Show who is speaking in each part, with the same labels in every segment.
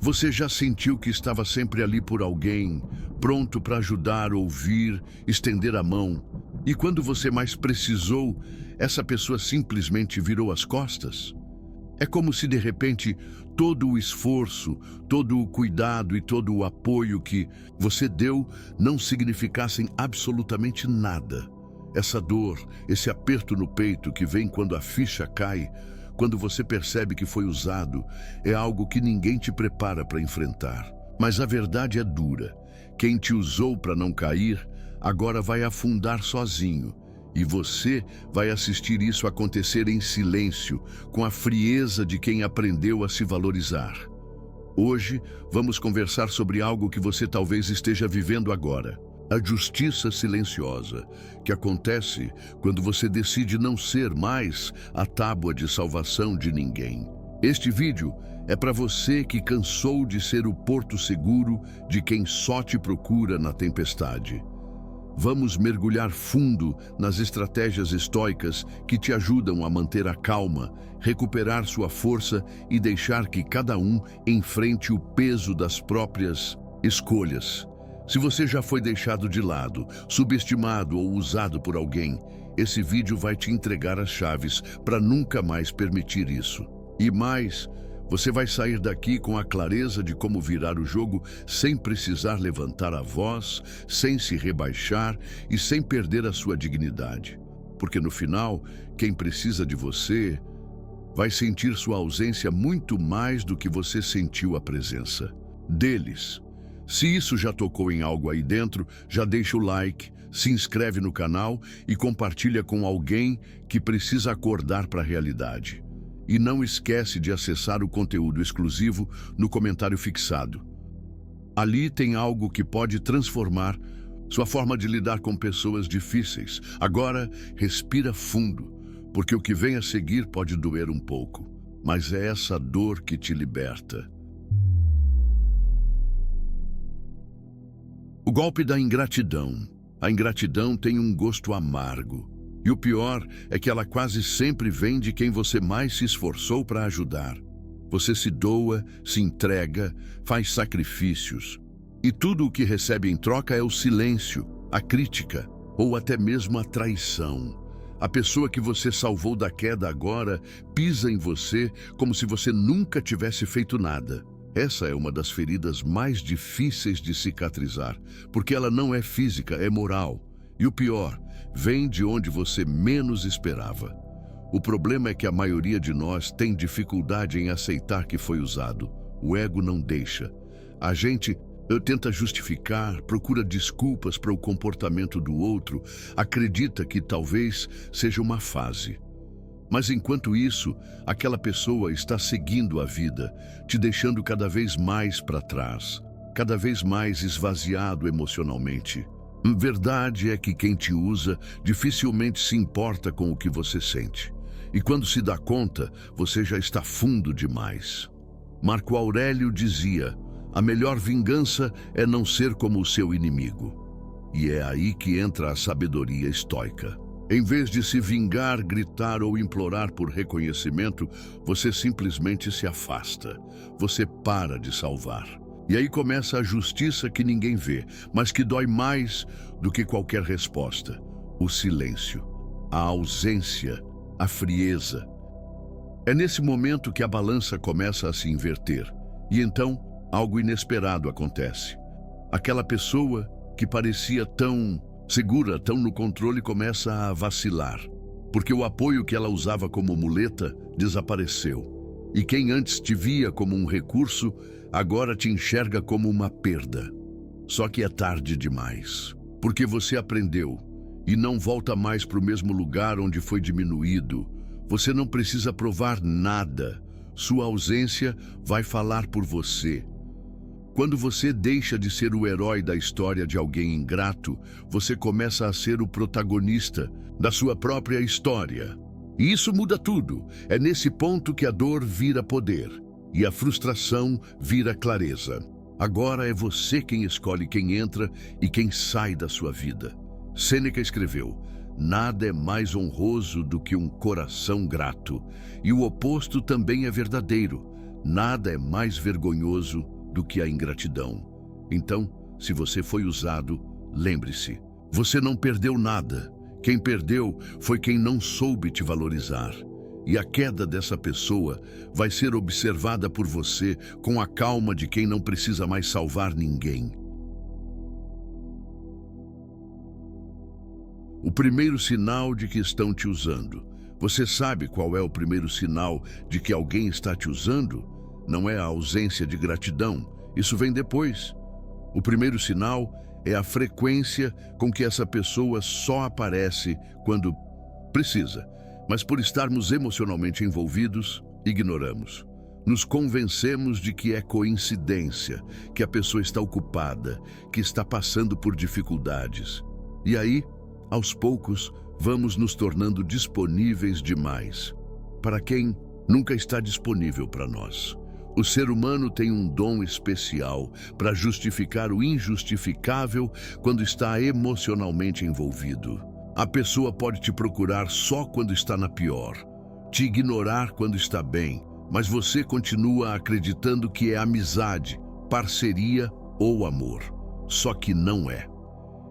Speaker 1: Você já sentiu que estava sempre ali por alguém, pronto para ajudar, ouvir, estender a mão, e quando você mais precisou, essa pessoa simplesmente virou as costas? É como se de repente todo o esforço, todo o cuidado e todo o apoio que você deu não significassem absolutamente nada. Essa dor, esse aperto no peito que vem quando a ficha cai, quando você percebe que foi usado, é algo que ninguém te prepara para enfrentar. Mas a verdade é dura. Quem te usou para não cair, agora vai afundar sozinho. E você vai assistir isso acontecer em silêncio, com a frieza de quem aprendeu a se valorizar. Hoje, vamos conversar sobre algo que você talvez esteja vivendo agora. A justiça silenciosa, que acontece quando você decide não ser mais a tábua de salvação de ninguém. Este vídeo é para você que cansou de ser o porto seguro de quem só te procura na tempestade. Vamos mergulhar fundo nas estratégias estoicas que te ajudam a manter a calma, recuperar sua força e deixar que cada um enfrente o peso das próprias escolhas. Se você já foi deixado de lado, subestimado ou usado por alguém, esse vídeo vai te entregar as chaves para nunca mais permitir isso. E mais, você vai sair daqui com a clareza de como virar o jogo sem precisar levantar a voz, sem se rebaixar e sem perder a sua dignidade. Porque no final, quem precisa de você vai sentir sua ausência muito mais do que você sentiu a presença deles. Se isso já tocou em algo aí dentro, já deixa o like, se inscreve no canal e compartilha com alguém que precisa acordar para a realidade. E não esquece de acessar o conteúdo exclusivo no comentário fixado. Ali tem algo que pode transformar sua forma de lidar com pessoas difíceis. Agora, respira fundo, porque o que vem a seguir pode doer um pouco, mas é essa dor que te liberta. O golpe da ingratidão. A ingratidão tem um gosto amargo. E o pior é que ela quase sempre vem de quem você mais se esforçou para ajudar. Você se doa, se entrega, faz sacrifícios. E tudo o que recebe em troca é o silêncio, a crítica ou até mesmo a traição. A pessoa que você salvou da queda agora pisa em você como se você nunca tivesse feito nada. Essa é uma das feridas mais difíceis de cicatrizar, porque ela não é física, é moral. E o pior, vem de onde você menos esperava. O problema é que a maioria de nós tem dificuldade em aceitar que foi usado. O ego não deixa. A gente tenta justificar, procura desculpas para o comportamento do outro, acredita que talvez seja uma fase. Mas enquanto isso, aquela pessoa está seguindo a vida, te deixando cada vez mais para trás, cada vez mais esvaziado emocionalmente. Verdade é que quem te usa dificilmente se importa com o que você sente. E quando se dá conta, você já está fundo demais. Marco Aurélio dizia: a melhor vingança é não ser como o seu inimigo. E é aí que entra a sabedoria estoica. Em vez de se vingar, gritar ou implorar por reconhecimento, você simplesmente se afasta. Você para de salvar. E aí começa a justiça que ninguém vê, mas que dói mais do que qualquer resposta. O silêncio, a ausência, a frieza. É nesse momento que a balança começa a se inverter. E então, algo inesperado acontece. Aquela pessoa que parecia tão segura, tão no controle, começa a vacilar. Porque o apoio que ela usava como muleta desapareceu. E quem antes te via como um recurso, agora te enxerga como uma perda. Só que é tarde demais. Porque você aprendeu e não volta mais para o mesmo lugar onde foi diminuído. Você não precisa provar nada. Sua ausência vai falar por você. Quando você deixa de ser o herói da história de alguém ingrato, você começa a ser o protagonista da sua própria história. E isso muda tudo. É nesse ponto que a dor vira poder e a frustração vira clareza. Agora é você quem escolhe quem entra e quem sai da sua vida. Sêneca escreveu: nada é mais honroso do que um coração grato. E o oposto também é verdadeiro. Nada é mais vergonhoso do que a ingratidão. Então, se você foi usado, lembre-se, você não perdeu nada. Quem perdeu foi quem não soube te valorizar. E a queda dessa pessoa vai ser observada por você com a calma de quem não precisa mais salvar ninguém. O primeiro sinal de que estão te usando. Você sabe qual é o primeiro sinal de que alguém está te usando? Não é a ausência de gratidão. Isso vem depois. O primeiro sinal é a frequência com que essa pessoa só aparece quando precisa. Mas por estarmos emocionalmente envolvidos, ignoramos. Nos convencemos de que é coincidência, que a pessoa está ocupada, que está passando por dificuldades. E aí, aos poucos, vamos nos tornando disponíveis demais. Para quem nunca está disponível para nós. O ser humano tem um dom especial para justificar o injustificável quando está emocionalmente envolvido. A pessoa pode te procurar só quando está na pior, te ignorar quando está bem, mas você continua acreditando que é amizade, parceria ou amor. Só que não é.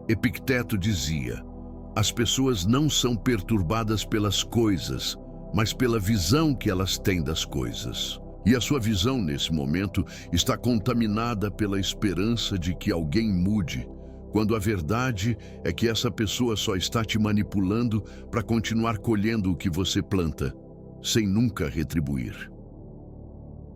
Speaker 1: Epicteto dizia: as pessoas não são perturbadas pelas coisas, mas pela visão que elas têm das coisas. E a sua visão, nesse momento, está contaminada pela esperança de que alguém mude, quando a verdade é que essa pessoa só está te manipulando para continuar colhendo o que você planta, sem nunca retribuir.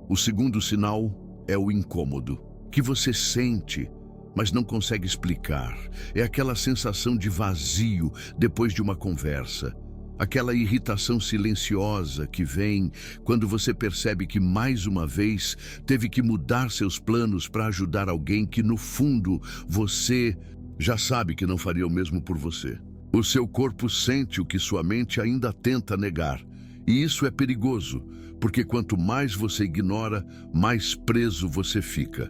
Speaker 1: O segundo sinal é o incômodo, que você sente, mas não consegue explicar. É aquela sensação de vazio depois de uma conversa. Aquela irritação silenciosa que vem quando você percebe que, mais uma vez, teve que mudar seus planos para ajudar alguém que, no fundo, você já sabe que não faria o mesmo por você. O seu corpo sente o que sua mente ainda tenta negar. E isso é perigoso, porque quanto mais você ignora, mais preso você fica.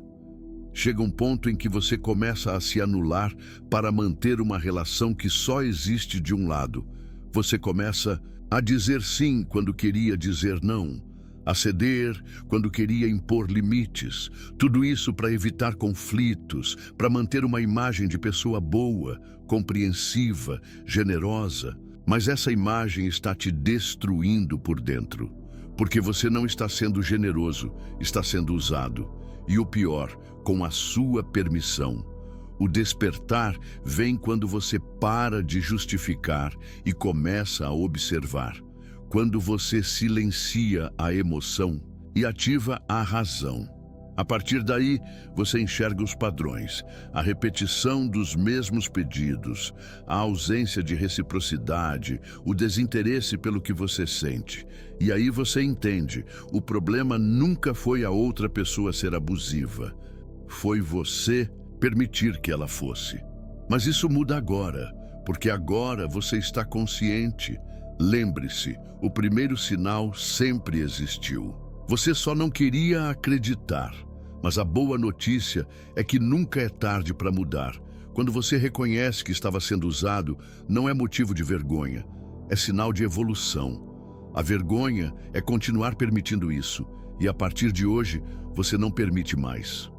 Speaker 1: Chega um ponto em que você começa a se anular para manter uma relação que só existe de um lado. Você começa a dizer sim quando queria dizer não, a ceder quando queria impor limites. Tudo isso para evitar conflitos, para manter uma imagem de pessoa boa, compreensiva, generosa. Mas essa imagem está te destruindo por dentro, porque você não está sendo generoso, está sendo usado. E o pior, com a sua permissão. O despertar vem quando você para de justificar e começa a observar. Quando você silencia a emoção e ativa a razão. A partir daí, você enxerga os padrões, a repetição dos mesmos pedidos, a ausência de reciprocidade, o desinteresse pelo que você sente. E aí você entende, o problema nunca foi a outra pessoa ser abusiva. Foi você permitir que ela fosse. Mas isso muda agora, porque agora você está consciente. Lembre-se, o primeiro sinal sempre existiu. Você só não queria acreditar. Mas a boa notícia é que nunca é tarde para mudar. Quando você reconhece que estava sendo usado, não é motivo de vergonha, é sinal de evolução. A vergonha é continuar permitindo isso, e a partir de hoje, você não permite mais.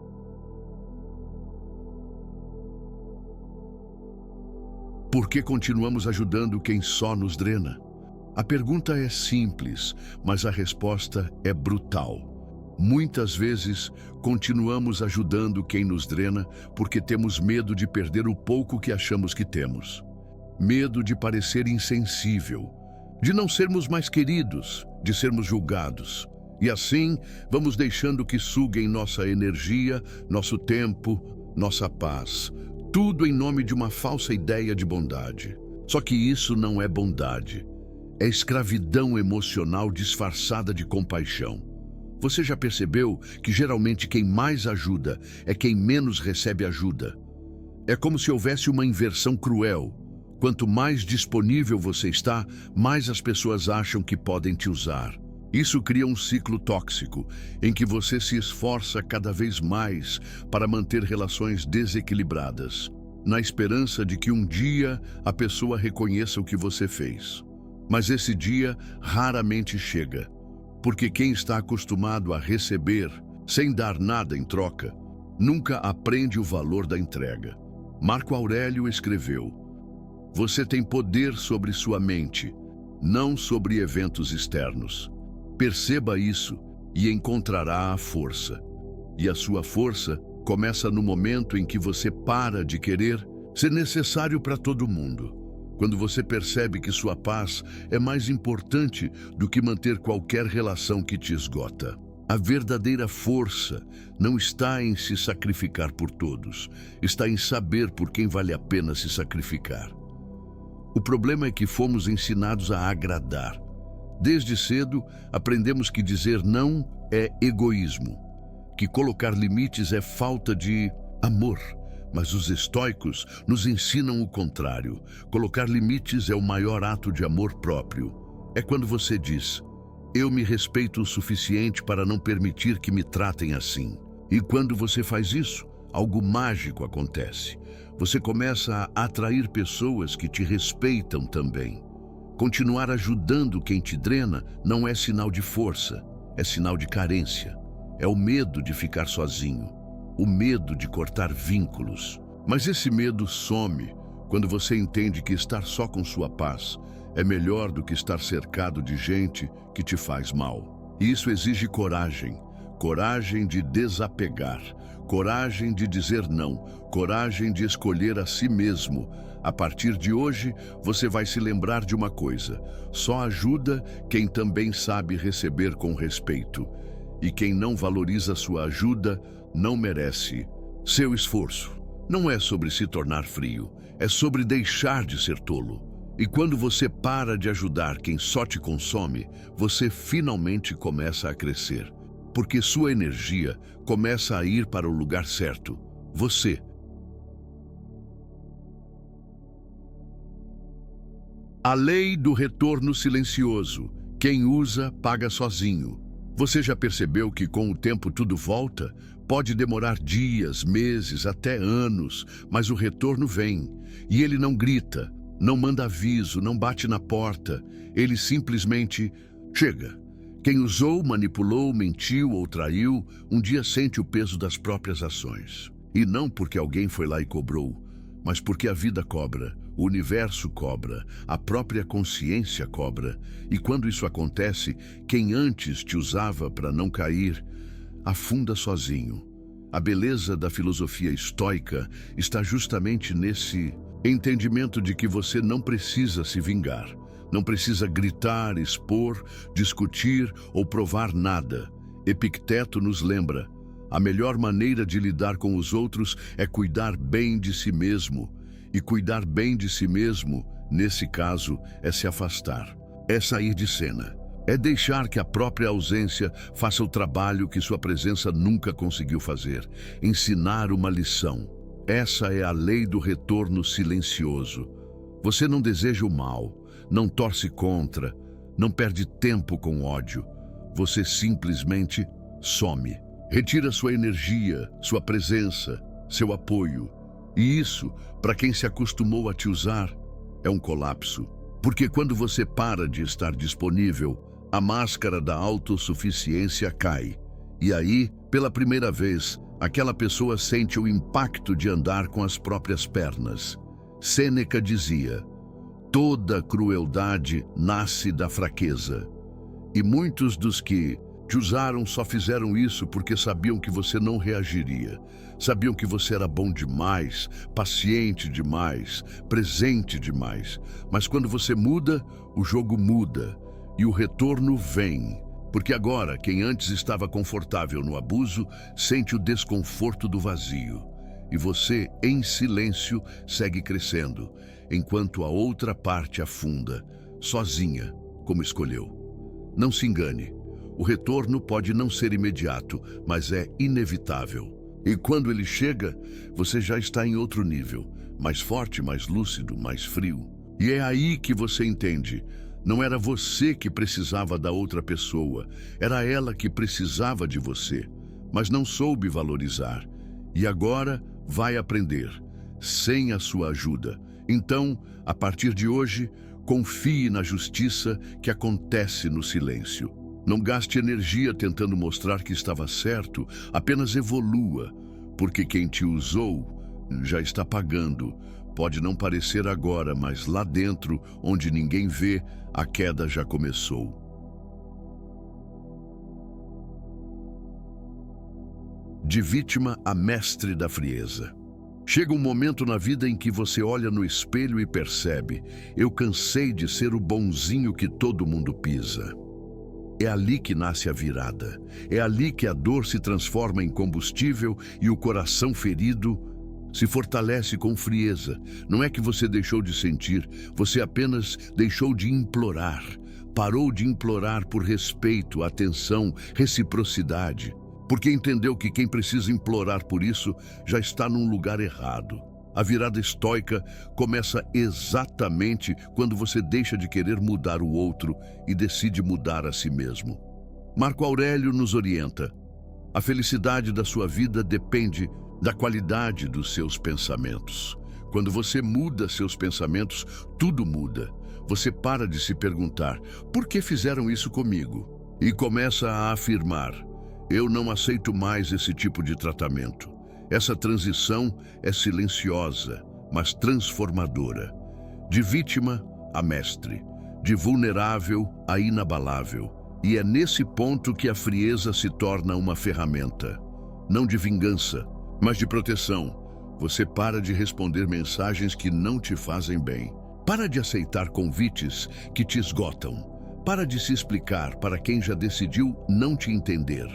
Speaker 1: Por que continuamos ajudando quem só nos drena? A pergunta é simples, mas a resposta é brutal. Muitas vezes, continuamos ajudando quem nos drena porque temos medo de perder o pouco que achamos que temos. Medo de parecer insensível, de não sermos mais queridos, de sermos julgados. E assim, vamos deixando que suguem nossa energia, nosso tempo, nossa paz. Tudo em nome de uma falsa ideia de bondade. Só que isso não é bondade. É escravidão emocional disfarçada de compaixão. Você já percebeu que geralmente quem mais ajuda é quem menos recebe ajuda? É como se houvesse uma inversão cruel. Quanto mais disponível você está, mais as pessoas acham que podem te usar. Isso cria um ciclo tóxico, em que você se esforça cada vez mais para manter relações desequilibradas, na esperança de que um dia a pessoa reconheça o que você fez. Mas esse dia raramente chega, porque quem está acostumado a receber sem dar nada em troca, nunca aprende o valor da entrega. Marco Aurélio escreveu: "Você tem poder sobre sua mente, não sobre eventos externos. Perceba isso e encontrará a força. E a sua força começa no momento em que você para de querer ser necessário para todo mundo. Quando você percebe que sua paz é mais importante do que manter qualquer relação que te esgota. A verdadeira força não está em se sacrificar por todos, está em saber por quem vale a pena se sacrificar. O problema é que fomos ensinados a agradar. Desde cedo, aprendemos que dizer não é egoísmo, que colocar limites é falta de amor. Mas os estoicos nos ensinam o contrário. Colocar limites é o maior ato de amor próprio. É quando você diz: eu me respeito o suficiente para não permitir que me tratem assim. E quando você faz isso, algo mágico acontece. Você começa a atrair pessoas que te respeitam também. Continuar ajudando quem te drena não é sinal de força, é sinal de carência. É o medo de ficar sozinho. O medo de cortar vínculos. Mas esse medo some quando você entende que estar só com sua paz é melhor do que estar cercado de gente que te faz mal. E isso exige coragem. Coragem de desapegar. Coragem de dizer não. Coragem de escolher a si mesmo. A partir de hoje, você vai se lembrar de uma coisa: só ajuda quem também sabe receber com respeito. E quem não valoriza sua ajuda não merece seu esforço. Não é sobre se tornar frio, é sobre deixar de ser tolo. E quando você para de ajudar quem só te consome, você finalmente começa a crescer. Porque sua energia começa a ir para o lugar certo. Você. A lei do retorno silencioso. Quem usa, paga sozinho. Você já percebeu que com o tempo tudo volta? Pode demorar dias, meses, até anos, mas o retorno vem. E ele não grita, não manda aviso, não bate na porta. Ele simplesmente chega. Quem usou, manipulou, mentiu ou traiu, um dia sente o peso das próprias ações. E não porque alguém foi lá e cobrou, mas porque a vida cobra, o universo cobra, a própria consciência cobra. E quando isso acontece, quem antes te usava para não cair, afunda sozinho. A beleza da filosofia estoica está justamente nesse entendimento de que você não precisa se vingar, não precisa gritar, expor, discutir ou provar nada. Epicteto nos lembra: a melhor maneira de lidar com os outros é cuidar bem de si mesmo. E cuidar bem de si mesmo, nesse caso, é se afastar, é sair de cena. É deixar que a própria ausência faça o trabalho que sua presença nunca conseguiu fazer. Ensinar uma lição. Essa é a lei do retorno silencioso. Você não deseja o mal, não torce contra, não perde tempo com ódio. Você simplesmente some. Retira sua energia, sua presença, seu apoio. E isso, para quem se acostumou a te usar, é um colapso. Porque quando você para de estar disponível, a máscara da autossuficiência cai. E aí, pela primeira vez, aquela pessoa sente o impacto de andar com as próprias pernas. Sêneca dizia: toda crueldade nasce da fraqueza. E muitos dos que te usaram só fizeram isso porque sabiam que você não reagiria. Sabiam que você era bom demais, paciente demais, presente demais. Mas quando você muda, o jogo muda. E o retorno vem, porque agora quem antes estava confortável no abuso sente o desconforto do vazio. E você, em silêncio, segue crescendo, enquanto a outra parte afunda, sozinha, como escolheu. Não se engane, o retorno pode não ser imediato, mas é inevitável. E quando ele chega, você já está em outro nível, mais forte, mais lúcido, mais frio. E é aí que você entende: não era você que precisava da outra pessoa, era ela que precisava de você, mas não soube valorizar. E agora vai aprender, sem a sua ajuda. Então, a partir de hoje, confie na justiça que acontece no silêncio. Não gaste energia tentando mostrar que estava certo, apenas evolua, porque quem te usou já está pagando. Pode não parecer agora, mas lá dentro, onde ninguém vê, a queda já começou. De vítima a mestre da frieza. Chega um momento na vida em que você olha no espelho e percebe: eu cansei de ser o bonzinho que todo mundo pisa. É ali que nasce a virada. É ali que a dor se transforma em combustível e o coração ferido se fortalece com frieza. Não é que você deixou de sentir, você apenas deixou de implorar. Parou de implorar por respeito, atenção, reciprocidade. Porque entendeu que quem precisa implorar por isso já está num lugar errado. A virada estoica começa exatamente quando você deixa de querer mudar o outro e decide mudar a si mesmo. Marco Aurélio nos orienta: a felicidade da sua vida depende da qualidade dos seus pensamentos. Quando você muda seus pensamentos, tudo muda. Você para de se perguntar: por que fizeram isso comigo? E começa a afirmar: eu não aceito mais esse tipo de tratamento. Essa transição é silenciosa, mas transformadora. De vítima a mestre, de vulnerável a inabalável. E é nesse ponto que a frieza se torna uma ferramenta, não de vingança, mas de proteção. Você para de responder mensagens que não te fazem bem. Para de aceitar convites que te esgotam. Para de se explicar para quem já decidiu não te entender.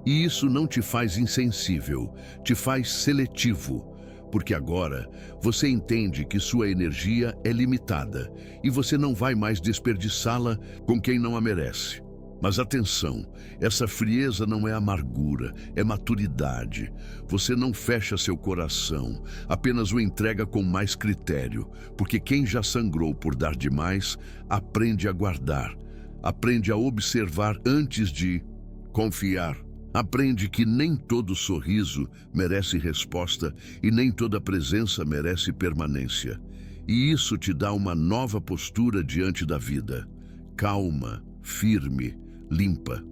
Speaker 1: E isso não te faz insensível, te faz seletivo, porque agora você entende que sua energia é limitada e você não vai mais desperdiçá-la com quem não a merece. Mas atenção, essa frieza não é amargura, é maturidade. Você não fecha seu coração, apenas o entrega com mais critério, porque quem já sangrou por dar demais, aprende a guardar, aprende a observar antes de confiar. Aprende que nem todo sorriso merece resposta e nem toda presença merece permanência. E isso te dá uma nova postura diante da vida. Calma, firme, limpa.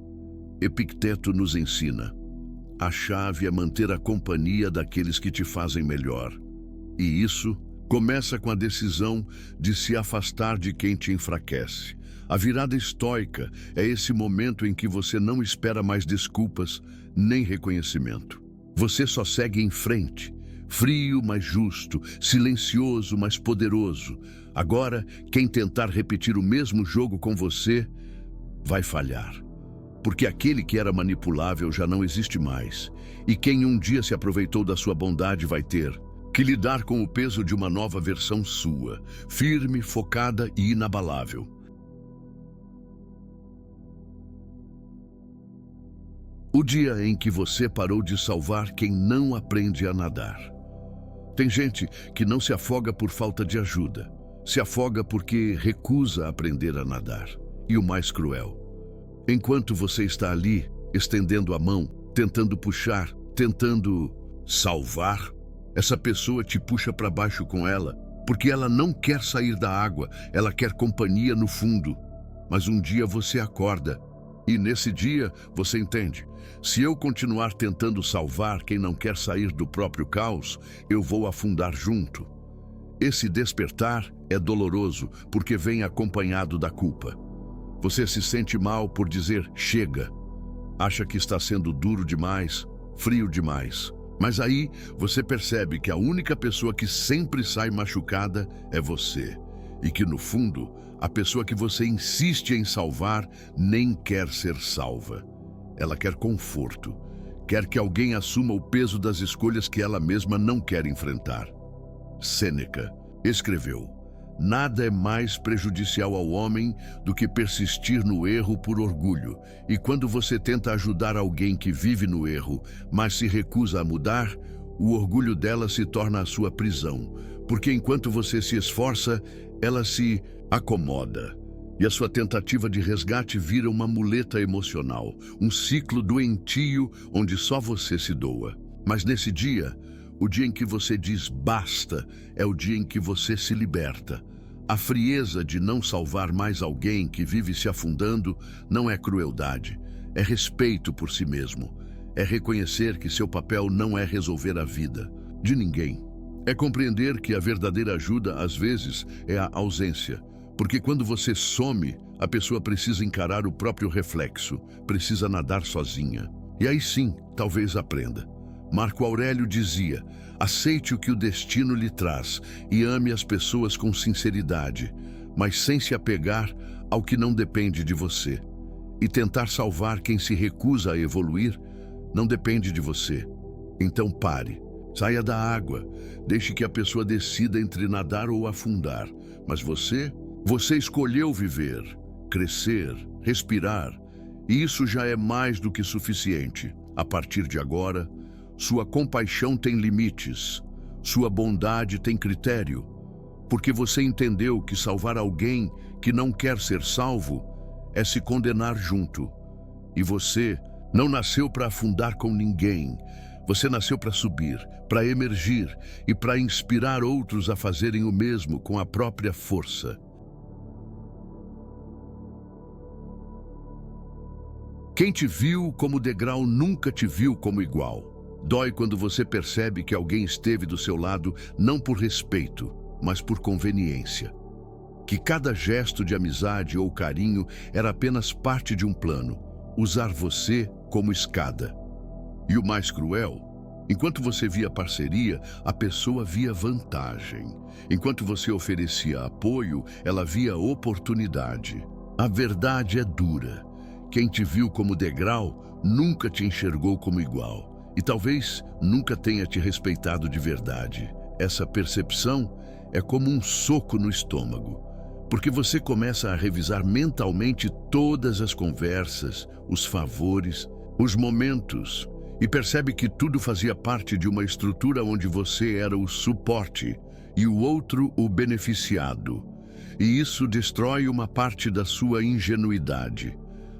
Speaker 1: Epicteto nos ensina: a chave é manter a companhia daqueles que te fazem melhor. E isso começa com a decisão de se afastar de quem te enfraquece. A virada estoica é esse momento em que você não espera mais desculpas nem reconhecimento. Você só segue em frente, frio, mas justo, silencioso, mas poderoso. Agora, quem tentar repetir o mesmo jogo com você vai falhar. Porque aquele que era manipulável já não existe mais. E quem um dia se aproveitou da sua bondade vai ter que lidar com o peso de uma nova versão sua, firme, focada e inabalável. O dia em que você parou de salvar quem não aprende a nadar. Tem gente que não se afoga por falta de ajuda, se afoga porque recusa aprender a nadar. E o mais cruel: enquanto você está ali, estendendo a mão, tentando puxar, tentando salvar, essa pessoa te puxa para baixo com ela, porque ela não quer sair da água, ela quer companhia no fundo. Mas um dia você acorda, e nesse dia você entende: se eu continuar tentando salvar quem não quer sair do próprio caos, eu vou afundar junto. Esse despertar é doloroso porque vem acompanhado da culpa. Você se sente mal por dizer chega. Acha que está sendo duro demais, frio demais. Mas aí você percebe que a única pessoa que sempre sai machucada é você. E que no fundo, a pessoa que você insiste em salvar nem quer ser salva. Ela quer conforto, quer que alguém assuma o peso das escolhas que ela mesma não quer enfrentar. Sêneca escreveu: nada é mais prejudicial ao homem do que persistir no erro por orgulho. E quando você tenta ajudar alguém que vive no erro, mas se recusa a mudar, o orgulho dela se torna a sua prisão. Porque enquanto você se esforça, ela se acomoda. E a sua tentativa de resgate vira uma muleta emocional, um ciclo doentio onde só você se doa. Mas nesse dia, o dia em que você diz basta, é o dia em que você se liberta. A frieza de não salvar mais alguém que vive se afundando não é crueldade, é respeito por si mesmo. É reconhecer que seu papel não é resolver a vida de ninguém. É compreender que a verdadeira ajuda, às vezes, é a ausência. Porque quando você some, a pessoa precisa encarar o próprio reflexo, precisa nadar sozinha. E aí sim, talvez aprenda. Marco Aurélio dizia: aceite o que o destino lhe traz e ame as pessoas com sinceridade, mas sem se apegar ao que não depende de você. E tentar salvar quem se recusa a evoluir não depende de você. Então pare, saia da água, deixe que a pessoa decida entre nadar ou afundar. Mas você escolheu viver, crescer, respirar, e isso já é mais do que suficiente. A partir de agora, sua compaixão tem limites, sua bondade tem critério, porque você entendeu que salvar alguém que não quer ser salvo é se condenar junto. E você não nasceu para afundar com ninguém. Você nasceu para subir, para emergir e para inspirar outros a fazerem o mesmo com a própria força. Quem te viu como degrau nunca te viu como igual. Dói quando você percebe que alguém esteve do seu lado não por respeito, mas por conveniência. Que cada gesto de amizade ou carinho era apenas parte de um plano, usar você como escada. E o mais cruel, enquanto você via parceria, a pessoa via vantagem. Enquanto você oferecia apoio, ela via oportunidade. A verdade é dura. Quem te viu como degrau nunca te enxergou como igual. E talvez nunca tenha te respeitado de verdade. Essa percepção é como um soco no estômago, porque você começa a revisar mentalmente todas as conversas, os favores, os momentos, e percebe que tudo fazia parte de uma estrutura onde você era o suporte e o outro o beneficiado. E isso destrói uma parte da sua ingenuidade,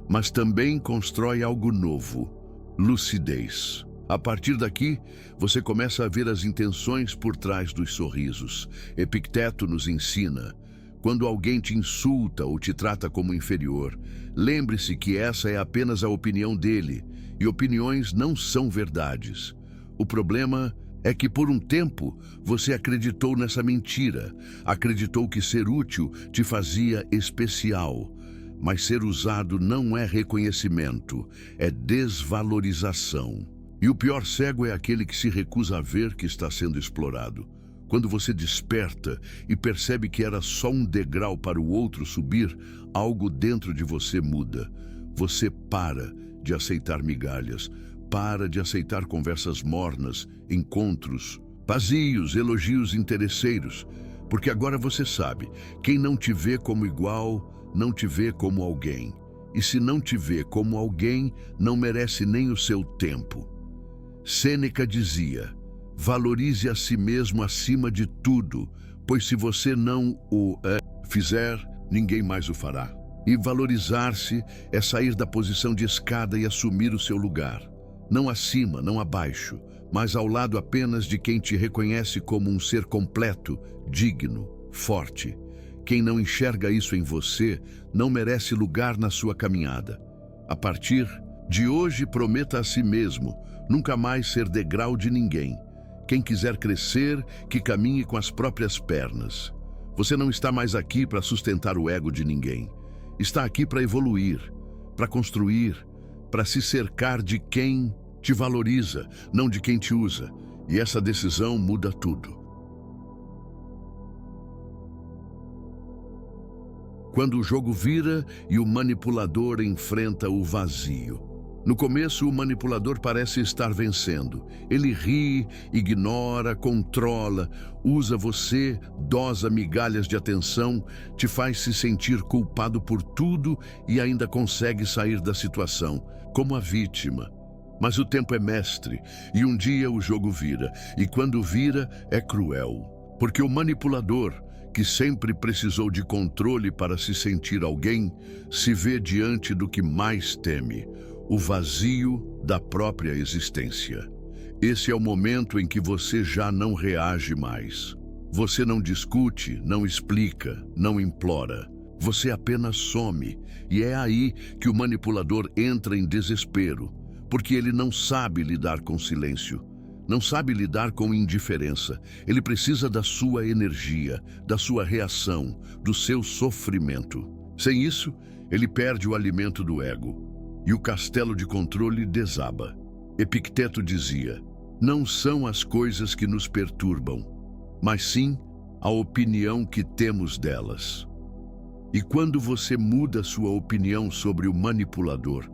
Speaker 1: mas também constrói algo novo: lucidez. A partir daqui, você começa a ver as intenções por trás dos sorrisos. Epicteto nos ensina: quando alguém te insulta ou te trata como inferior, lembre-se que essa é apenas a opinião dele, e opiniões não são verdades. O problema é que por um tempo você acreditou nessa mentira, acreditou que ser útil te fazia especial. Mas ser usado não é reconhecimento, é desvalorização. E o pior cego é aquele que se recusa a ver que está sendo explorado. Quando você desperta e percebe que era só um degrau para o outro subir, algo dentro de você muda. Você para de aceitar migalhas, para de aceitar conversas mornas, encontros vazios, elogios interesseiros, porque agora você sabe: quem não te vê como igual, não te vê como alguém. E se não te vê como alguém, não merece nem o seu tempo. Sêneca dizia: valorize a si mesmo acima de tudo, pois se você não o fizer, ninguém mais o fará. E valorizar-se é sair da posição de escada e assumir o seu lugar. Não acima, não abaixo, mas ao lado apenas de quem te reconhece como um ser completo, digno, forte. Quem não enxerga isso em você não merece lugar na sua caminhada. A partir de hoje, prometa a si mesmo nunca mais ser degrau de ninguém. Quem quiser crescer, que caminhe com as próprias pernas. Você não está mais aqui para sustentar o ego de ninguém. Está aqui para evoluir, para construir, para se cercar de quem te valoriza, não de quem te usa. E essa decisão muda tudo. Quando o jogo vira e o manipulador enfrenta o vazio. No começo, o manipulador parece estar vencendo. Ele ri, ignora, controla, usa você, dosa migalhas de atenção, te faz se sentir culpado por tudo e ainda consegue sair da situação, como a vítima. Mas o tempo é mestre e um dia o jogo vira. E quando vira, é cruel. Porque o manipulador, que sempre precisou de controle para se sentir alguém, se vê diante do que mais teme: o vazio da própria existência. Esse é o momento em que você já não reage mais. Você não discute, não explica, não implora. Você apenas some, e é aí que o manipulador entra em desespero, porque ele não sabe lidar com silêncio, não sabe lidar com indiferença. Ele precisa da sua energia, da sua reação, do seu sofrimento. Sem isso, ele perde o alimento do ego, e o castelo de controle desaba. Epicteto dizia: não são as coisas que nos perturbam, mas sim a opinião que temos delas. E quando você muda sua opinião sobre o manipulador,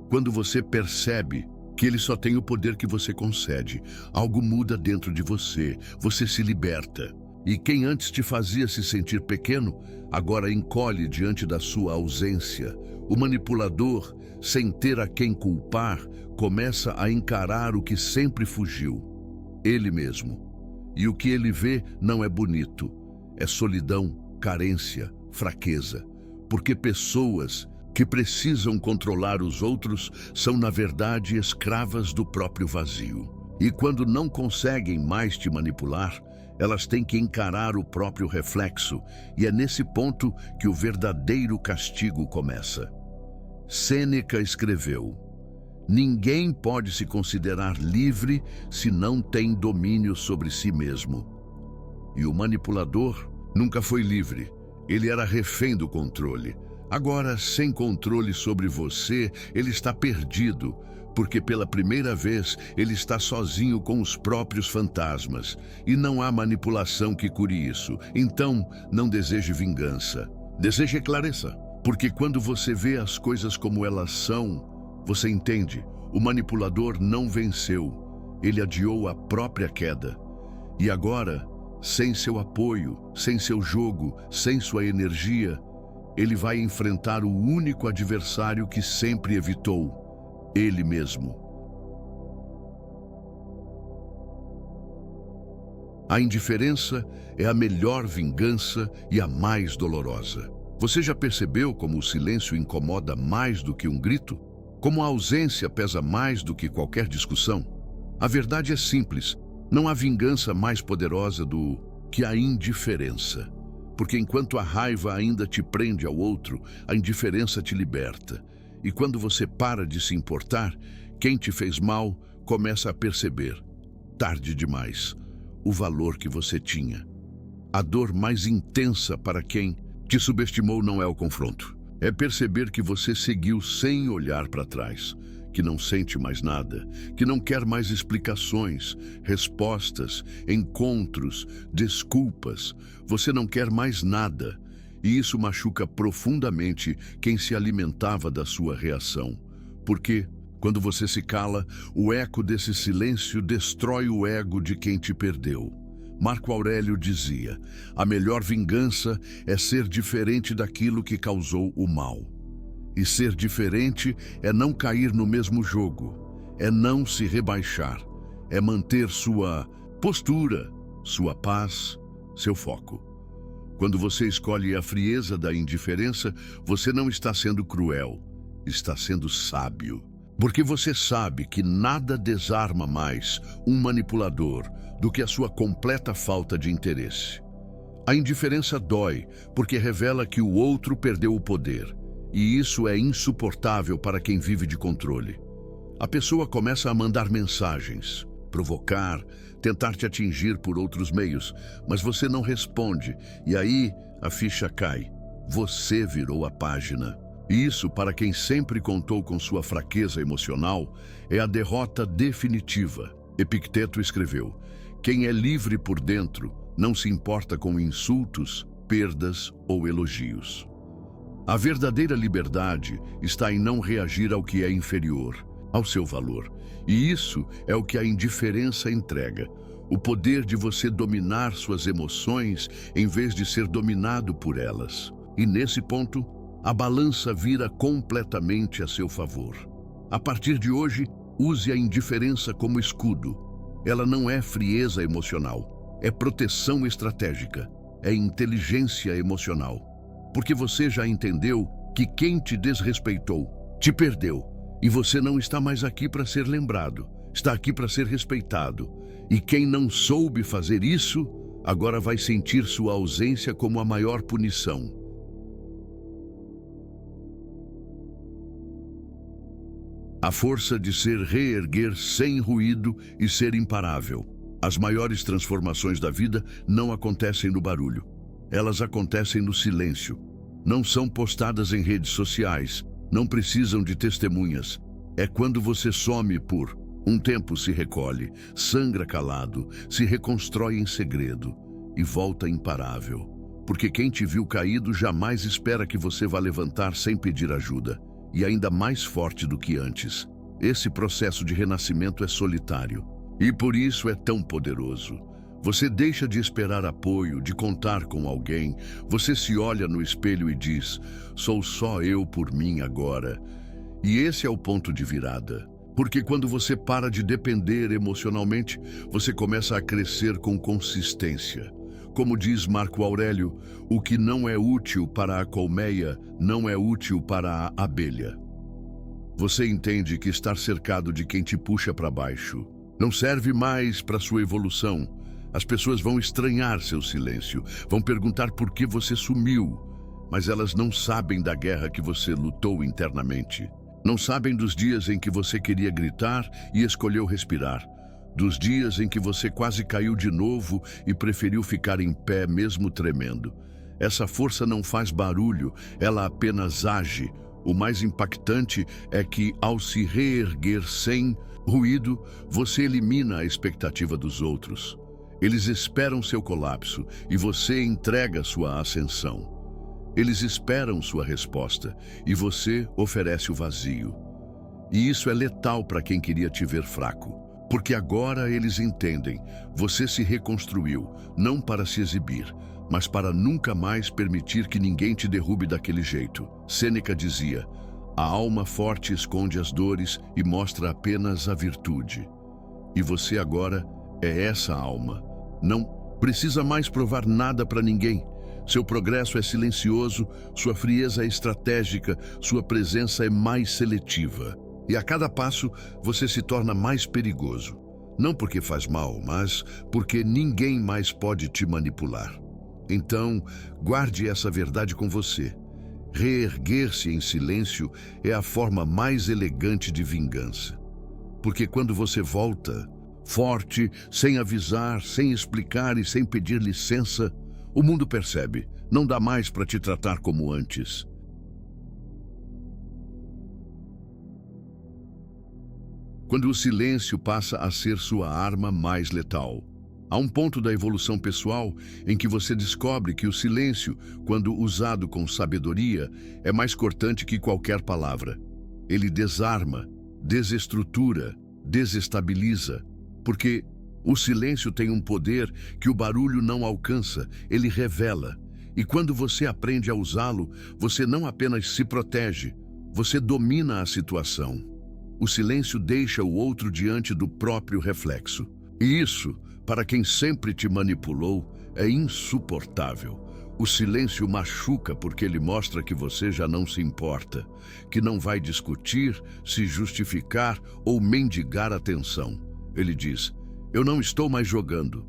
Speaker 1: quando você percebe que ele só tem o poder que você concede, algo muda dentro de você, você se liberta. E quem antes te fazia se sentir pequeno, agora encolhe diante da sua ausência. O manipulador, sem ter a quem culpar, começa a encarar o que sempre fugiu: ele mesmo. E o que ele vê não é bonito, é solidão, carência, fraqueza, porque pessoas que precisam controlar os outros são, na verdade, escravas do próprio vazio. E quando não conseguem mais te manipular, elas têm que encarar o próprio reflexo, e é nesse ponto que o verdadeiro castigo começa. Sêneca escreveu: ninguém pode se considerar livre se não tem domínio sobre si mesmo. E o manipulador nunca foi livre. Ele era refém do controle. Agora, sem controle sobre você, ele está perdido, porque pela primeira vez ele está sozinho com os próprios fantasmas. E não há manipulação que cure isso. Então, não deseje vingança. Deseje clareza, porque quando você vê as coisas como elas são, você entende: o manipulador não venceu. Ele adiou a própria queda. E agora, sem seu apoio, sem seu jogo, sem sua energia, ele vai enfrentar o único adversário que sempre evitou: ele mesmo. A indiferença é a melhor vingança e a mais dolorosa. Você já percebeu como o silêncio incomoda mais do que um grito? Como a ausência pesa mais do que qualquer discussão? A verdade é simples: não há vingança mais poderosa do que a indiferença. Porque enquanto a raiva ainda te prende ao outro, a indiferença te liberta. E quando você para de se importar, quem te fez mal começa a perceber, tarde demais, o valor que você tinha. A dor mais intensa para quem te subestimou não é o confronto. É perceber que você seguiu sem olhar para trás, que não sente mais nada, que não quer mais explicações, respostas, encontros, desculpas. Você não quer mais nada. E isso machuca profundamente quem se alimentava da sua reação. Porque, quando você se cala, o eco desse silêncio destrói o ego de quem te perdeu. Marco Aurélio dizia: a melhor vingança é ser diferente daquilo que causou o mal. E ser diferente é não cair no mesmo jogo, é não se rebaixar, é manter sua postura, sua paz, seu foco. Quando você escolhe a frieza da indiferença, você não está sendo cruel, está sendo sábio. Porque você sabe que nada desarma mais um manipulador do que a sua completa falta de interesse. A indiferença dói porque revela que o outro perdeu o poder. E isso é insuportável para quem vive de controle. A pessoa começa a mandar mensagens, provocar, tentar te atingir por outros meios, mas você não responde, e aí a ficha cai. Você virou a página. E isso, para quem sempre contou com sua fraqueza emocional, é a derrota definitiva. Epicteto escreveu: quem é livre por dentro não se importa com insultos, perdas ou elogios. A verdadeira liberdade está em não reagir ao que é inferior, ao seu valor. E isso é o que a indiferença entrega: o poder de você dominar suas emoções em vez de ser dominado por elas. E nesse ponto, a balança vira completamente a seu favor. A partir de hoje, use a indiferença como escudo. Ela não é frieza emocional, é proteção estratégica, é inteligência emocional. Porque você já entendeu que quem te desrespeitou, te perdeu. E você não está mais aqui para ser lembrado, está aqui para ser respeitado. E quem não soube fazer isso, agora vai sentir sua ausência como a maior punição. A força de ser reerguer sem ruído e ser imparável. As maiores transformações da vida não acontecem no barulho. Elas acontecem no silêncio. Não são postadas em redes sociais, não precisam de testemunhas. É quando você some por um tempo, se recolhe, sangra calado, se reconstrói em segredo e volta imparável. Porque quem te viu caído jamais espera que você vá levantar sem pedir ajuda, e ainda mais forte do que antes. Esse processo de renascimento é solitário, e por isso é tão poderoso. Você deixa de esperar apoio, de contar com alguém. Você se olha no espelho e diz: sou só eu por mim agora. E esse é o ponto de virada. Porque quando você para de depender emocionalmente, você começa a crescer com consistência. Como diz Marco Aurélio, o que não é útil para a colmeia não é útil para a abelha. Você entende que estar cercado de quem te puxa para baixo não serve mais para sua evolução. As pessoas vão estranhar seu silêncio, vão perguntar por que você sumiu, mas elas não sabem da guerra que você lutou internamente. Não sabem dos dias em que você queria gritar e escolheu respirar, dos dias em que você quase caiu de novo e preferiu ficar em pé mesmo tremendo. Essa força não faz barulho, ela apenas age. O mais impactante é que, ao se reerguer sem ruído, você elimina a expectativa dos outros. Eles esperam seu colapso e você entrega sua ascensão. Eles esperam sua resposta e você oferece o vazio. E isso é letal para quem queria te ver fraco. Porque agora eles entendem, você se reconstruiu, não para se exibir, mas para nunca mais permitir que ninguém te derrube daquele jeito. Sêneca dizia: a alma forte esconde as dores e mostra apenas a virtude. E você agora é essa alma. Não precisa mais provar nada para ninguém. Seu progresso é silencioso, sua frieza é estratégica, sua presença é mais seletiva. E a cada passo você se torna mais perigoso. Não porque faz mal, mas porque ninguém mais pode te manipular. Então, guarde essa verdade com você. Reerguer-se em silêncio é a forma mais elegante de vingança. Porque quando você volta, forte, sem avisar, sem explicar e sem pedir licença, o mundo percebe, não dá mais para te tratar como antes. Quando o silêncio passa a ser sua arma mais letal. Há um ponto da evolução pessoal em que você descobre que o silêncio, quando usado com sabedoria, é mais cortante que qualquer palavra. Ele desarma, desestrutura, desestabiliza, porque o silêncio tem um poder que o barulho não alcança, ele revela. E quando você aprende a usá-lo, você não apenas se protege, você domina a situação. O silêncio deixa o outro diante do próprio reflexo. E isso, para quem sempre te manipulou, é insuportável. O silêncio machuca porque ele mostra que você já não se importa, que não vai discutir, se justificar ou mendigar atenção. Ele diz: eu não estou mais jogando.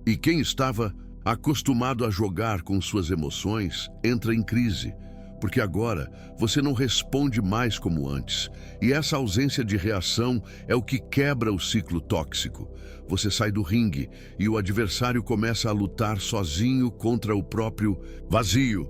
Speaker 1: E quem estava acostumado a jogar com suas emoções entra em crise, porque agora você não responde mais como antes. E essa ausência de reação é o que quebra o ciclo tóxico. Você sai do ringue e o adversário começa a lutar sozinho contra o próprio vazio.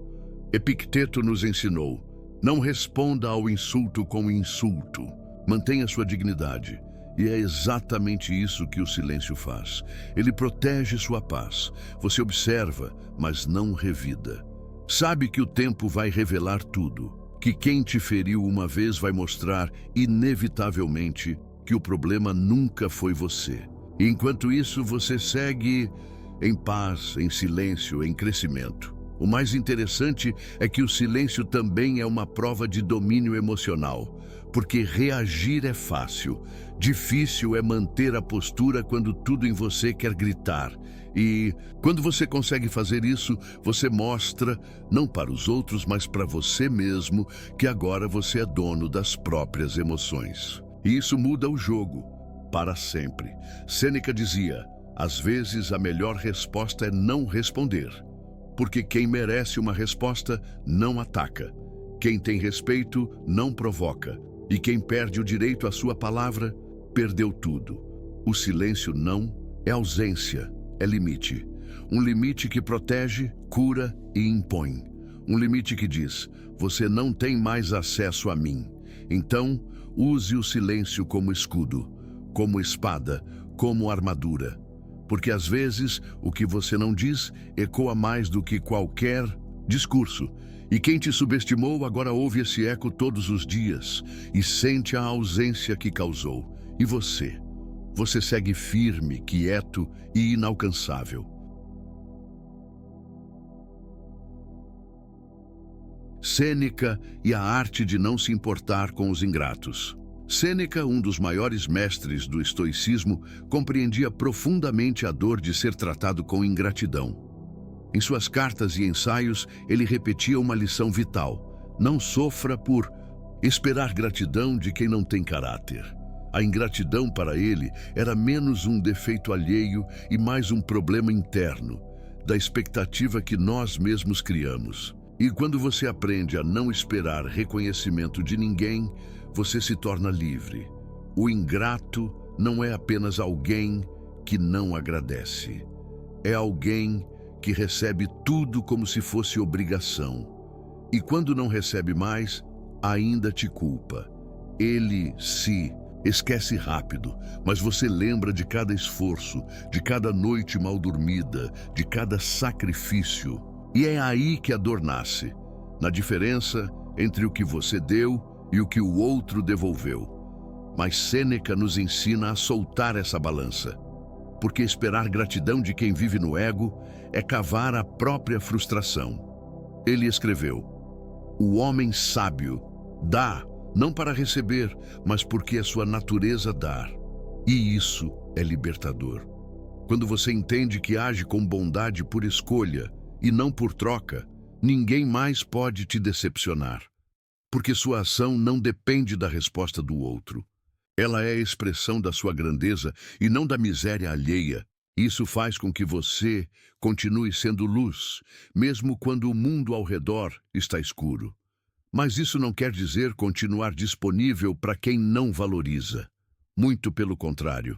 Speaker 1: Epicteto nos ensinou: não responda ao insulto com insulto. Mantenha sua dignidade. E é exatamente isso que o silêncio faz. Ele protege sua paz. Você observa, mas não revida. Sabe que o tempo vai revelar tudo. Que quem te feriu uma vez vai mostrar, inevitavelmente, que o problema nunca foi você. E enquanto isso, você segue em paz, em silêncio, em crescimento. O mais interessante é que o silêncio também é uma prova de domínio emocional. Porque reagir é fácil. Difícil é manter a postura quando tudo em você quer gritar. E quando você consegue fazer isso, você mostra, não para os outros, mas para você mesmo, que agora você é dono das próprias emoções. E isso muda o jogo, para sempre. Sêneca dizia: Às vezes, a melhor resposta é não responder, porque quem merece uma resposta não ataca. Quem tem respeito não provoca, e quem perde o direito à sua palavra, perdeu tudo. O silêncio não é ausência, é limite. Um limite que protege, cura e impõe. Um limite que diz: você não tem mais acesso a mim. Então, use o silêncio como escudo, como espada, como armadura. Porque às vezes o que você não diz ecoa mais do que qualquer discurso. E quem te subestimou agora ouve esse eco todos os dias e sente a ausência que causou. E você? Você segue firme, quieto e inalcançável. Sêneca e a arte de não se importar com os ingratos. Sêneca, um dos maiores mestres do estoicismo, compreendia profundamente a dor de ser tratado com ingratidão. Em suas cartas e ensaios, ele repetia uma lição vital: não sofra por esperar gratidão de quem não tem caráter. A ingratidão para ele era menos um defeito alheio e mais um problema interno, da expectativa que nós mesmos criamos. E quando você aprende a não esperar reconhecimento de ninguém, você se torna livre. O ingrato não é apenas alguém que não agradece. É alguém que recebe tudo como se fosse obrigação. E quando não recebe mais, ainda te culpa. Ele se esquece rápido, mas você lembra de cada esforço, de cada noite mal dormida, de cada sacrifício. E é aí que a dor nasce, na diferença entre o que você deu e o que o outro devolveu. Mas Sêneca nos ensina a soltar essa balança, porque esperar gratidão de quem vive no ego é cavar a própria frustração. Ele escreveu: o homem sábio dá, não para receber, mas porque é sua natureza dar. E isso é libertador. Quando você entende que age com bondade por escolha e não por troca, ninguém mais pode te decepcionar, porque sua ação não depende da resposta do outro. Ela é a expressão da sua grandeza e não da miséria alheia. Isso faz com que você continue sendo luz, mesmo quando o mundo ao redor está escuro. Mas isso não quer dizer continuar disponível para quem não valoriza. Muito pelo contrário.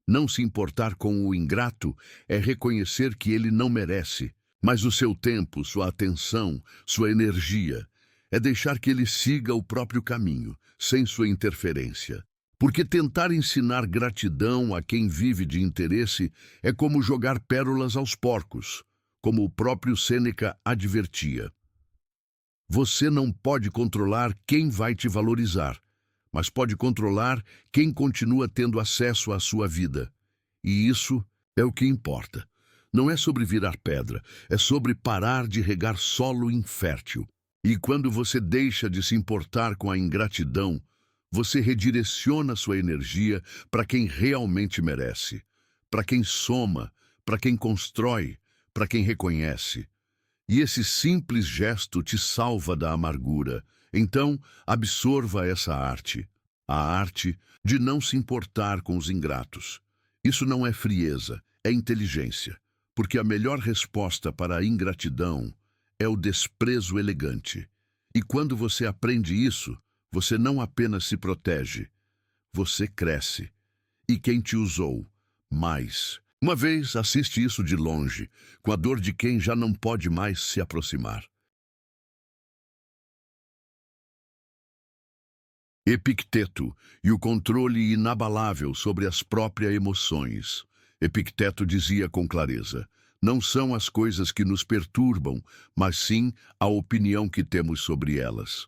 Speaker 1: Não se importar com o ingrato é reconhecer que ele não merece, mas o seu tempo, sua atenção, sua energia, é deixar que ele siga o próprio caminho, sem sua interferência. Porque tentar ensinar gratidão a quem vive de interesse é como jogar pérolas aos porcos, como o próprio Sêneca advertia. Você não pode controlar quem vai te valorizar, mas pode controlar quem continua tendo acesso à sua vida. E isso é o que importa. Não é sobre virar pedra, é sobre parar de regar solo infértil. E quando você deixa de se importar com a ingratidão, você redireciona sua energia para quem realmente merece, para quem soma, para quem constrói, para quem reconhece. E esse simples gesto te salva da amargura. Então, absorva essa arte, a arte de não se importar com os ingratos. Isso não é frieza, é inteligência, porque a melhor resposta para a ingratidão é o desprezo elegante. E quando você aprende isso, você não apenas se protege, você cresce. E quem te usou, mais. Uma vez assiste isso de longe, com a dor de quem já não pode mais se aproximar. Epicteto e o controle inabalável sobre as próprias emoções. Epicteto dizia com clareza: não são as coisas que nos perturbam, mas sim a opinião que temos sobre elas.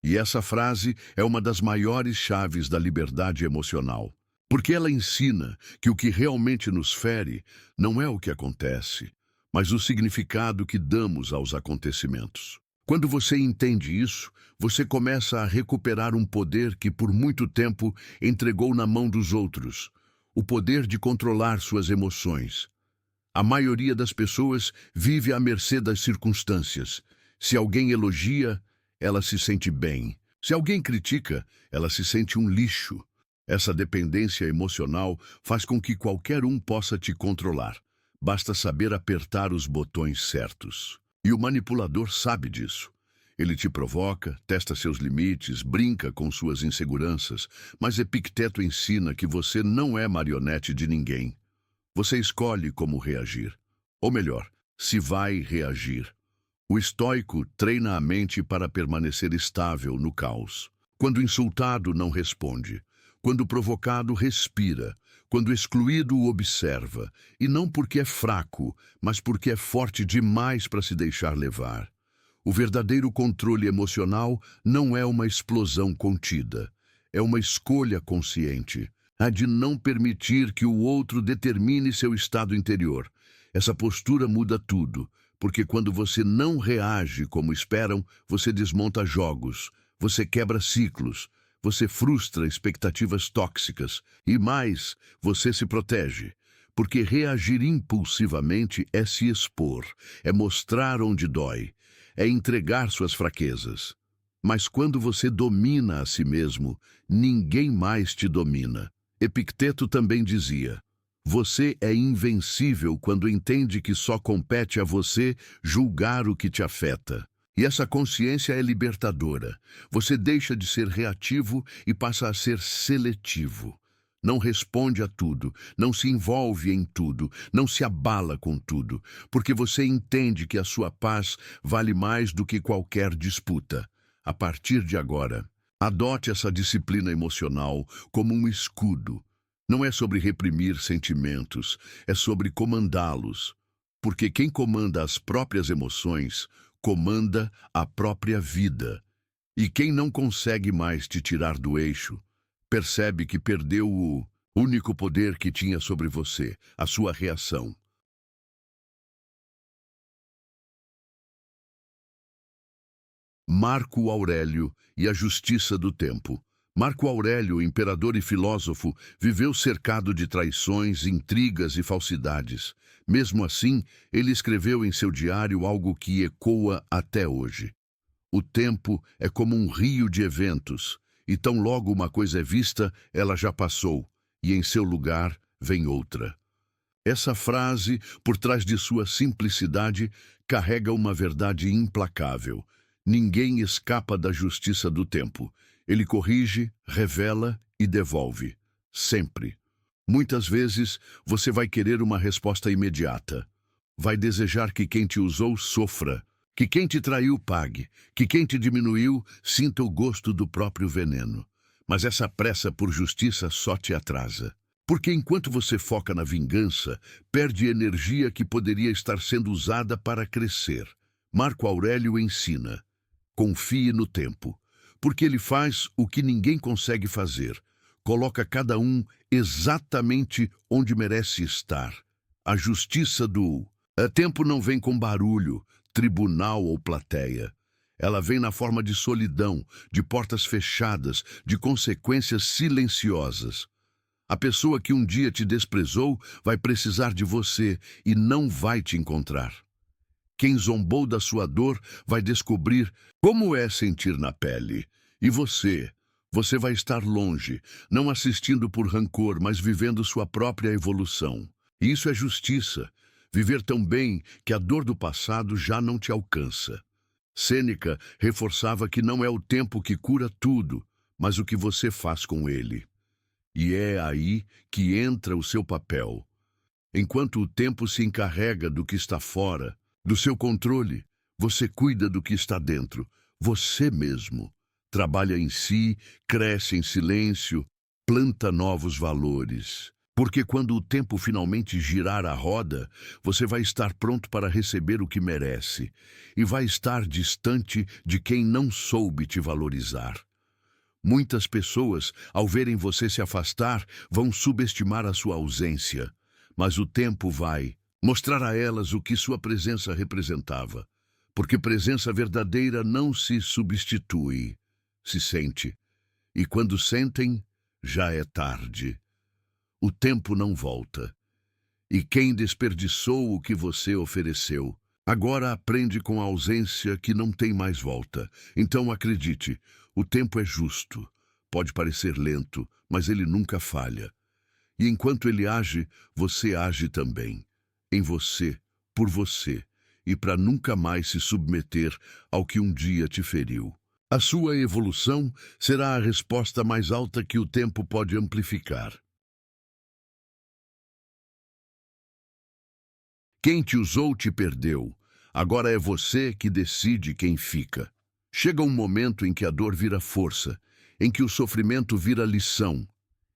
Speaker 1: E essa frase é uma das maiores chaves da liberdade emocional, porque ela ensina que o que realmente nos fere não é o que acontece, mas o significado que damos aos acontecimentos. Quando você entende isso, você começa a recuperar um poder que por muito tempo entregou na mão dos outros, o poder de controlar suas emoções. A maioria das pessoas vive à mercê das circunstâncias. Se alguém elogia, ela se sente bem. Se alguém critica, ela se sente um lixo. Essa dependência emocional faz com que qualquer um possa te controlar. Basta saber apertar os botões certos. E o manipulador sabe disso. Ele te provoca, testa seus limites, brinca com suas inseguranças, mas Epicteto ensina que você não é marionete de ninguém. Você escolhe como reagir. Ou melhor, se vai reagir. O estoico treina a mente para permanecer estável no caos. Quando insultado, não responde. Quando provocado, respira. Quando excluído, observa. E não porque é fraco, mas porque é forte demais para se deixar levar. O verdadeiro controle emocional não é uma explosão contida. É uma escolha consciente. A de não permitir que o outro determine seu estado interior. Essa postura muda tudo, porque quando você não reage como esperam, você desmonta jogos, você quebra ciclos, você frustra expectativas tóxicas e mais, você se protege. Porque reagir impulsivamente é se expor, é mostrar onde dói, é entregar suas fraquezas. Mas quando você domina a si mesmo, ninguém mais te domina. Epicteto também dizia: você é invencível quando entende que só compete a você julgar o que te afeta. E essa consciência é libertadora. Você deixa de ser reativo e passa a ser seletivo. Não responde a tudo, não se envolve em tudo, não se abala com tudo, porque você entende que a sua paz vale mais do que qualquer disputa. A partir de agora, adote essa disciplina emocional como um escudo. Não é sobre reprimir sentimentos, é sobre comandá-los. Porque quem comanda as próprias emoções, comanda a própria vida. E quem não consegue mais te tirar do eixo, percebe que perdeu o único poder que tinha sobre você, a sua reação. Marco Aurélio e a justiça do tempo. Marco Aurélio, imperador e filósofo, viveu cercado de traições, intrigas e falsidades. Mesmo assim, ele escreveu em seu diário algo que ecoa até hoje. O tempo é como um rio de eventos, e tão logo uma coisa é vista, ela já passou, e em seu lugar vem outra. Essa frase, por trás de sua simplicidade, carrega uma verdade implacável. Ninguém escapa da justiça do tempo. Ele corrige, revela e devolve. Sempre. Muitas vezes, você vai querer uma resposta imediata. Vai desejar que quem te usou sofra, que quem te traiu pague, que quem te diminuiu sinta o gosto do próprio veneno. Mas essa pressa por justiça só te atrasa. Porque enquanto você foca na vingança, perde energia que poderia estar sendo usada para crescer. Marco Aurélio ensina: confie no tempo, porque ele faz o que ninguém consegue fazer. Coloca cada um exatamente onde merece estar. A justiça do tempo não vem com barulho, tribunal ou plateia. Ela vem na forma de solidão, de portas fechadas, de consequências silenciosas. A pessoa que um dia te desprezou vai precisar de você e não vai te encontrar. Quem zombou da sua dor vai descobrir como é sentir na pele. E você vai estar longe, não assistindo por rancor, mas vivendo sua própria evolução. E isso é justiça, viver tão bem que a dor do passado já não te alcança. Sêneca reforçava que não é o tempo que cura tudo, mas o que você faz com ele. E é aí que entra o seu papel. Enquanto o tempo se encarrega do que está fora, do seu controle, você cuida do que está dentro, você mesmo. Trabalha em si, cresce em silêncio, planta novos valores. Porque quando o tempo finalmente girar a roda, você vai estar pronto para receber o que merece e vai estar distante de quem não soube te valorizar. Muitas pessoas, ao verem você se afastar, vão subestimar a sua ausência, mas o tempo vai mostrar a elas o que sua presença representava, porque presença verdadeira não se substitui, se sente, e quando sentem, já é tarde. O tempo não volta, e quem desperdiçou o que você ofereceu, agora aprende com a ausência que não tem mais volta. Então acredite, o tempo é justo. Pode parecer lento, mas ele nunca falha. E enquanto ele age, você age também. Em você, por você, e para nunca mais se submeter ao que um dia te feriu. A sua evolução será a resposta mais alta que o tempo pode amplificar. Quem te usou te perdeu. Agora é você que decide quem fica. Chega um momento em que a dor vira força, em que o sofrimento vira lição.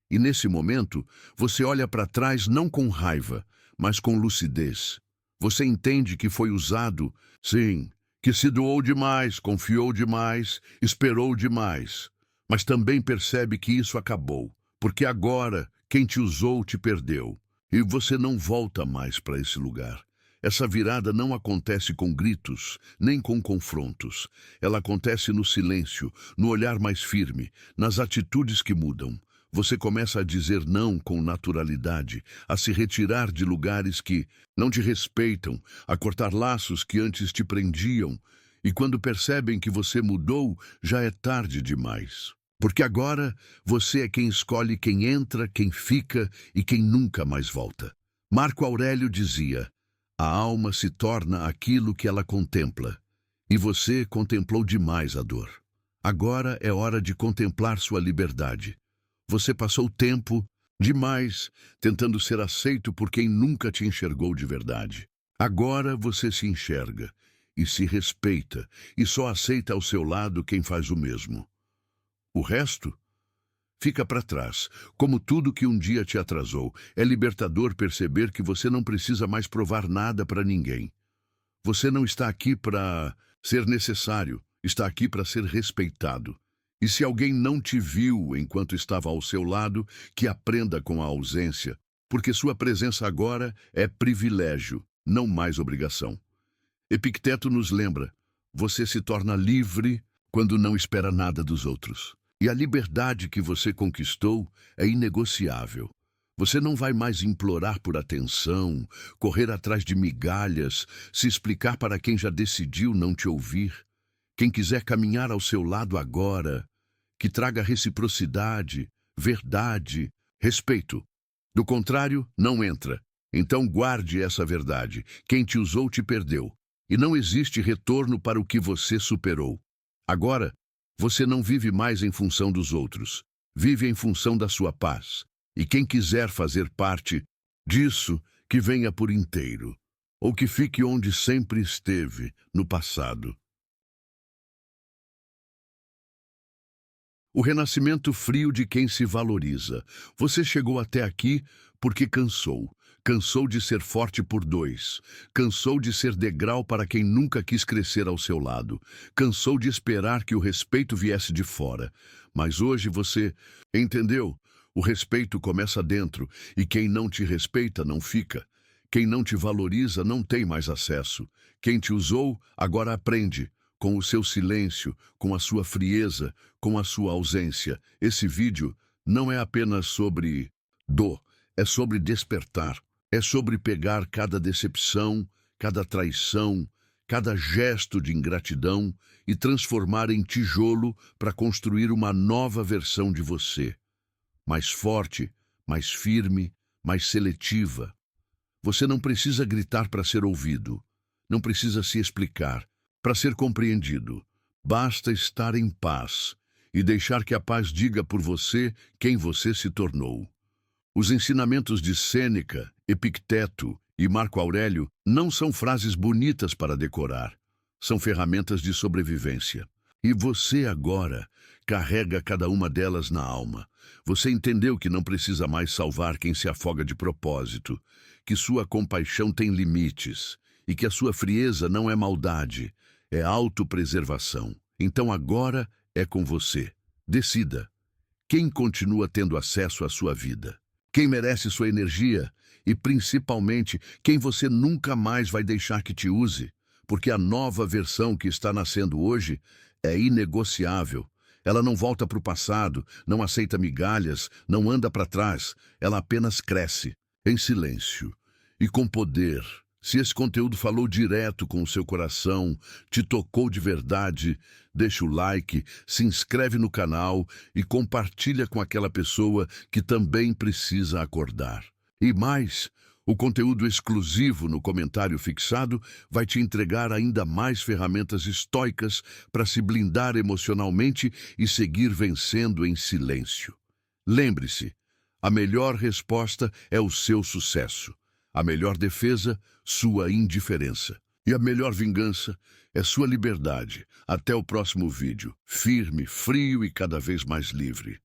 Speaker 1: E nesse momento, você olha para trás não com raiva, mas com lucidez. Você entende que foi usado, sim, que se doou demais, confiou demais, esperou demais. Mas também percebe que isso acabou, porque agora quem te usou te perdeu. E você não volta mais para esse lugar. Essa virada não acontece com gritos, nem com confrontos. Ela acontece no silêncio, no olhar mais firme, nas atitudes que mudam. Você começa a dizer não com naturalidade, a se retirar de lugares que não te respeitam, a cortar laços que antes te prendiam. E quando percebem que você mudou, já é tarde demais. Porque agora você é quem escolhe quem entra, quem fica e quem nunca mais volta. Marco Aurélio dizia: a alma se torna aquilo que ela contempla. E você contemplou demais a dor. Agora é hora de contemplar sua liberdade. Você passou tempo demais tentando ser aceito por quem nunca te enxergou de verdade. Agora você se enxerga e se respeita e só aceita ao seu lado quem faz o mesmo. O resto fica para trás, como tudo que um dia te atrasou. É libertador perceber que você não precisa mais provar nada para ninguém. Você não está aqui para ser necessário, está aqui para ser respeitado. E se alguém não te viu enquanto estava ao seu lado, que aprenda com a ausência, porque sua presença agora é privilégio, não mais obrigação. Epicteto nos lembra: você se torna livre quando não espera nada dos outros. E a liberdade que você conquistou é inegociável. Você não vai mais implorar por atenção, correr atrás de migalhas, se explicar para quem já decidiu não te ouvir. Quem quiser caminhar ao seu lado agora, que traga reciprocidade, verdade, respeito. Do contrário, não entra. Então guarde essa verdade. Quem te usou te perdeu. E não existe retorno para o que você superou. Agora, você não vive mais em função dos outros. Vive em função da sua paz. E quem quiser fazer parte disso, que venha por inteiro. Ou que fique onde sempre esteve, no passado. O renascimento frio de quem se valoriza. Você chegou até aqui porque cansou. Cansou de ser forte por dois. Cansou de ser degrau para quem nunca quis crescer ao seu lado. Cansou de esperar que o respeito viesse de fora. Mas hoje você entendeu? O respeito começa dentro, e quem não te respeita não fica. Quem não te valoriza não tem mais acesso. Quem te usou agora aprende. Com o seu silêncio, com a sua frieza, com a sua ausência. Esse vídeo não é apenas sobre dor, é sobre despertar. É sobre pegar cada decepção, cada traição, cada gesto de ingratidão e transformar em tijolo para construir uma nova versão de você. Mais forte, mais firme, mais seletiva. Você não precisa gritar para ser ouvido. Não precisa se explicar para ser compreendido. Basta estar em paz e deixar que a paz diga por você quem você se tornou. Os ensinamentos de Sêneca, Epicteto e Marco Aurélio não são frases bonitas para decorar. São ferramentas de sobrevivência. E você agora carrega cada uma delas na alma. Você entendeu que não precisa mais salvar quem se afoga de propósito, que sua compaixão tem limites e que a sua frieza não é maldade, é autopreservação. Então agora é com você. Decida. Quem continua tendo acesso à sua vida? Quem merece sua energia? E principalmente, quem você nunca mais vai deixar que te use? Porque a nova versão que está nascendo hoje é inegociável. Ela não volta para o passado, não aceita migalhas, não anda para trás. Ela apenas cresce, em silêncio e com poder, Se esse conteúdo falou direto com o seu coração, te tocou de verdade, deixa o like, se inscreve no canal e compartilha com aquela pessoa que também precisa acordar. E mais, o conteúdo exclusivo no comentário fixado vai te entregar ainda mais ferramentas estoicas para se blindar emocionalmente e seguir vencendo em silêncio. Lembre-se, a melhor resposta é o seu sucesso. A melhor defesa, sua indiferença. E a melhor vingança é sua liberdade. Até o próximo vídeo. Firme, frio e cada vez mais livre.